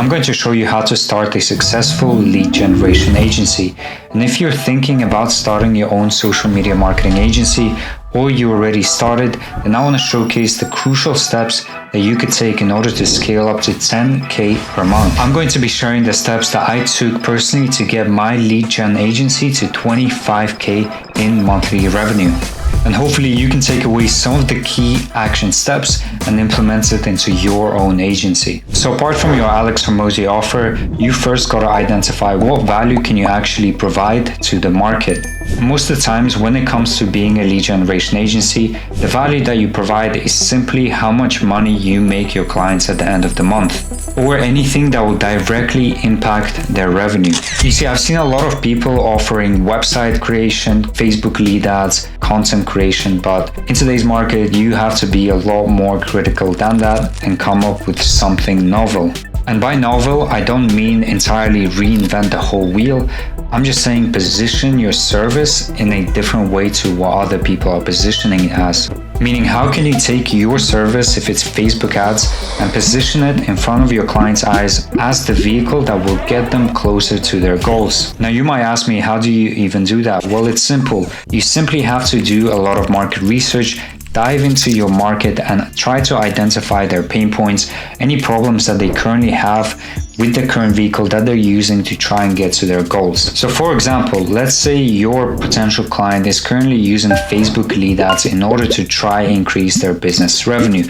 I'm going to show you how to start a successful lead generation agency. And if you're thinking about starting your own social media marketing agency, or you already started, then I want to showcase the crucial steps that you could take in order to scale up to 10K per month. I'm going to be sharing the steps that I took personally to get my lead gen agency to 25K in monthly revenue. And hopefully you can take away some of the key action steps and implement it into your own agency. So apart from your Alex Hormozi offer, you first got to identify what value can you actually provide to the market. Most of the times when it comes to being a lead generation agency, the value that you provide is simply how much money you make your clients at the end of the month, or anything that will directly impact their revenue. You see, I've seen a lot of people offering website creation, Facebook lead ads, content creation, but in today's market, you have to be a lot more critical than that and come up with something novel. And by novel, I don't mean entirely reinvent the whole wheel. I'm just saying position your service in a different way to what other people are positioning it as. Meaning, how can you take your service, if it's Facebook ads, and position it in front of your client's eyes as the vehicle that will get them closer to their goals? Now, you might ask me, how do you even do that? Well, it's simple. You simply have to do a lot of market research, dive into your market and try to identify their pain points, any problems that they currently have with the current vehicle that they're using to try and get to their goals. So for example, let's say your potential client is currently using Facebook lead ads in order to try and increase their business revenue.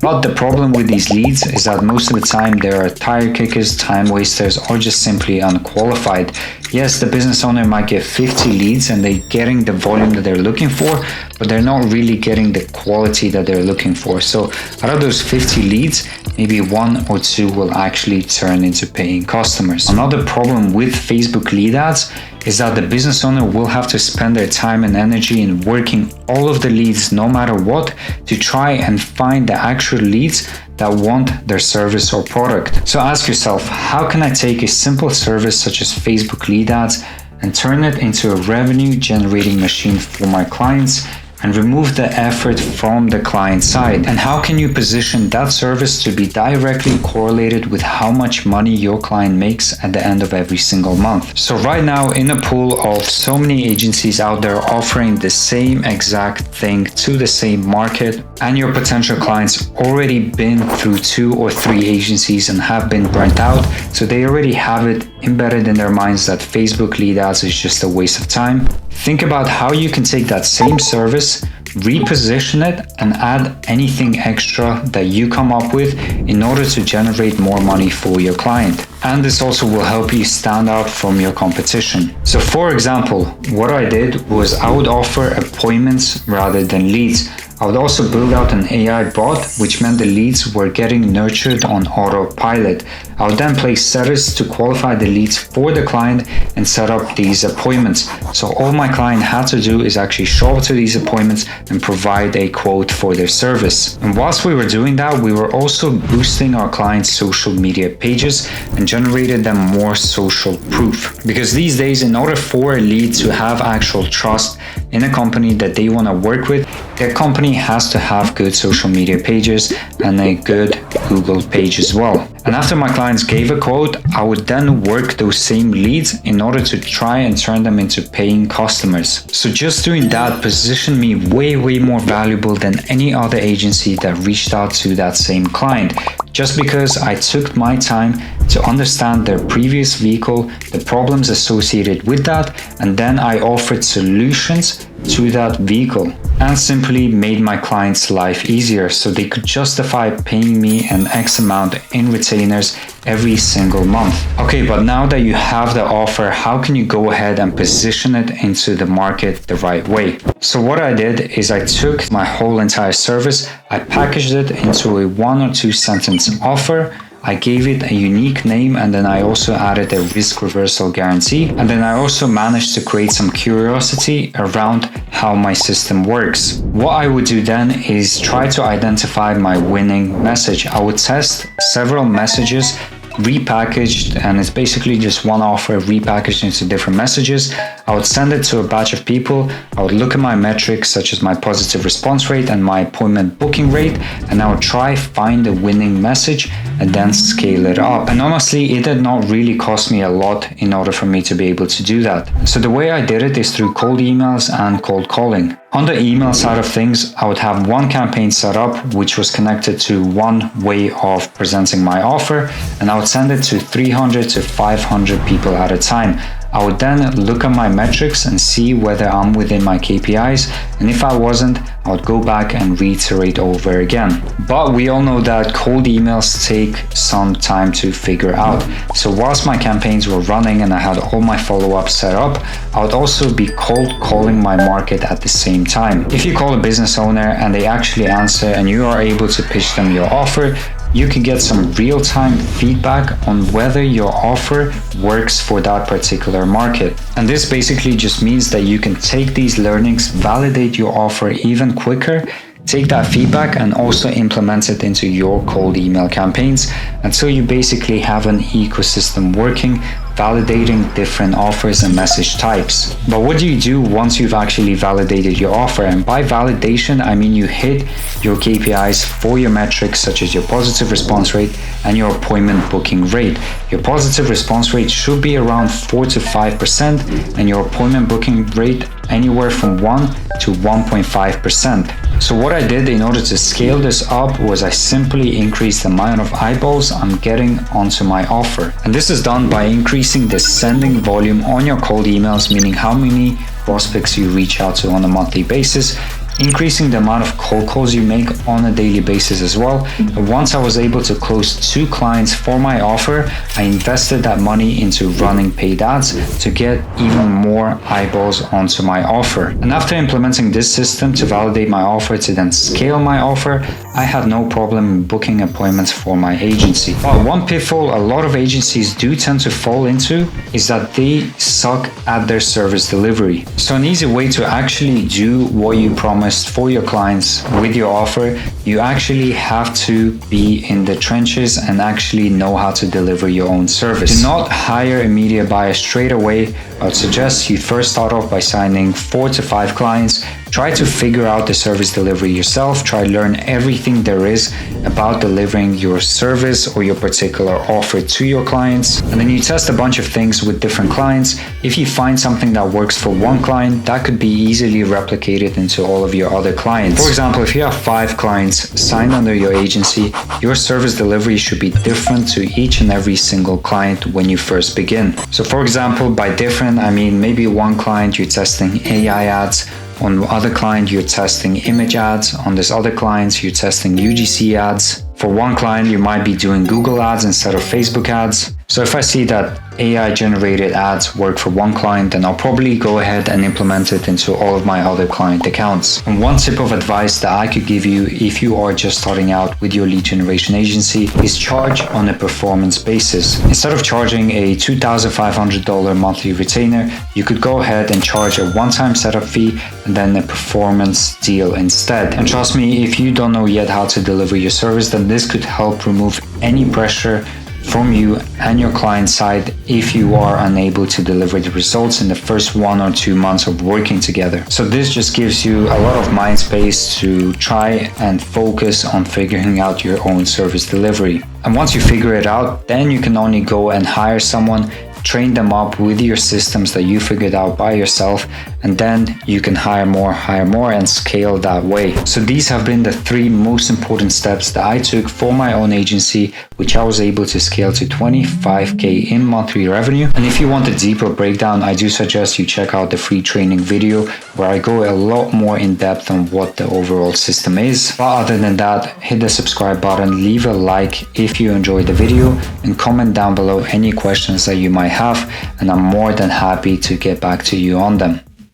But the problem with these leads is that most of the time they are tire kickers, time wasters, or just simply unqualified. Yes, the business owner might get 50 leads and they're getting the volume that they're looking for, but they're not really getting the quality that they're looking for. So out of those 50 leads, maybe 1 or 2 will actually turn into paying customers. Another problem with Facebook lead ads is that the business owner will have to spend their time and energy in working all of the leads no matter what to try and find the actual leads that want their service or product. So ask yourself, how can I take a simple service such as Facebook lead ads and turn it into a revenue generating machine for my clients and remove the effort from the client side? And how can you position that service to be directly correlated with how much money your client makes at the end of every single month? So right now, in a pool of so many agencies out there offering the same exact thing to the same market, and your potential clients already been through 2 or 3 agencies and have been burnt out, so they already have it embedded in their minds that Facebook lead ads is just a waste of time. Think about how you can take that same service, reposition it, and add anything extra that you come up with in order to generate more money for your client. And this also will help you stand out from your competition. So for example, what I did was I would offer appointments rather than leads. I would also build out an AI bot, which meant the leads were getting nurtured on autopilot. I would then place setters to qualify the leads for the client and set up these appointments. So all my client had to do is actually show up to these appointments and provide a quote for their service. And whilst we were doing that, we were also boosting our clients' social media pages and generated them more social proof. Because these days, in order for a lead to have actual trust in a company that they want to work with, their company has to have good social media pages and a good Google page as well. And after my clients gave a quote, I would then work those same leads in order to try and turn them into paying customers. So just doing that positioned me way more valuable than any other agency that reached out to that same client. Just because I took my time to understand their previous vehicle, the problems associated with that, and then I offered solutions to that vehicle and simply made my clients' life easier so they could justify paying me an X amount in retainers every single month. Okay, but now that you have the offer, how can you go ahead and position it into the market the right way? So what I did is I took my whole entire service, I packaged it into a 1 or 2 sentence offer, I gave it a unique name, and then I also added a risk reversal guarantee. And then I also managed to create some curiosity around how my system works. What I would do then is try to identify my winning message. I would test several messages repackaged, and it's basically just one offer repackaged into different messages. I would send it to a batch of people. I would look at my metrics such as my positive response rate and my appointment booking rate, and I would try find a winning message and then scale it up. And honestly, it did not really cost me a lot in order for me to be able to do that. So the way I did it is through cold emails and cold calling. On the email side of things, I would have one campaign set up which was connected to one way of presenting my offer, and I would send it to 300 to 500 people at a time. I would then look at my metrics and see whether I'm within my KPIs, and if I wasn't, I would go back and reiterate over again. But we all know that cold emails take some time to figure out. So whilst my campaigns were running and I had all my follow-ups set up, I would also be cold calling my market at the same time. If you call a business owner and they actually answer and you are able to pitch them your offer, you can get some real-time feedback on whether your offer works for that particular market. And this basically just means that you can take these learnings, validate your offer even quicker, take that feedback and also implement it into your cold email campaigns until you basically have an ecosystem working, validating different offers and message types. But what do you do once you've actually validated your offer? And by validation, I mean you hit your KPIs for your metrics such as your positive response rate and your appointment booking rate. Your positive response rate should be around 4 to 5% and your appointment booking rate anywhere from 1 to 1.5%. So what I did in order to scale this up was I simply increased the amount of eyeballs I'm getting onto my offer. And this is done by increasing the sending volume on your cold emails, meaning how many prospects you reach out to on a monthly basis, increasing the amount of cold calls you make on a daily basis as well. And once I was able to close 2 clients for my offer, I invested that money into running paid ads to get even more eyeballs onto my offer. And after implementing this system to validate my offer to then scale my offer, I had no problem booking appointments for my agency. But one pitfall a lot of agencies do tend to fall into is that they suck at their service delivery. So an easy way to actually do what you promised for your clients with your offer, you actually have to be in the trenches and actually know how to deliver your own service. Do not hire a media buyer straight away. I would suggest you first start off by signing 4 to 5 clients. Try to figure out the service delivery yourself. Try to learn everything there is about delivering your service or your particular offer to your clients. And then you test a bunch of things with different clients. If you find something that works for one client, that could be easily replicated into all of your other clients. For example, if you have 5 clients signed under your agency, your service delivery should be different to each and every single client when you first begin. So for example, by different, I mean maybe one client you're testing AI ads, on other client you're testing image ads, on this other client you're testing UGC ads. For one client you might be doing Google ads instead of Facebook ads. So if I see that AI generated ads work for one client, then I'll probably go ahead and implement it into all of my other client accounts. And one tip of advice that I could give you if you are just starting out with your lead generation agency is charge on a performance basis. Instead of charging a $2,500 monthly retainer, you could go ahead and charge a one-time setup fee and then a performance deal instead. And trust me, if you don't know yet how to deliver your service, then this could help remove any pressure from you and your client side if you are unable to deliver the results in the first 1 or 2 months of working together. So this just gives you a lot of mind space to try and focus on figuring out your own service delivery. And once you figure it out, then you can only go and hire someone, train them up with your systems that you figured out by yourself, and then you can hire more and scale that way. So these have been the 3 most important steps that I took for my own agency, which I was able to scale to 25K in monthly revenue. And if you want a deeper breakdown, I do suggest you check out the free training video where I go a lot more in depth on what the overall system is. But other than that, hit the subscribe button, leave a like if you enjoyed the video, and comment down below any questions that you might have, and I'm more than happy to get back to you on them.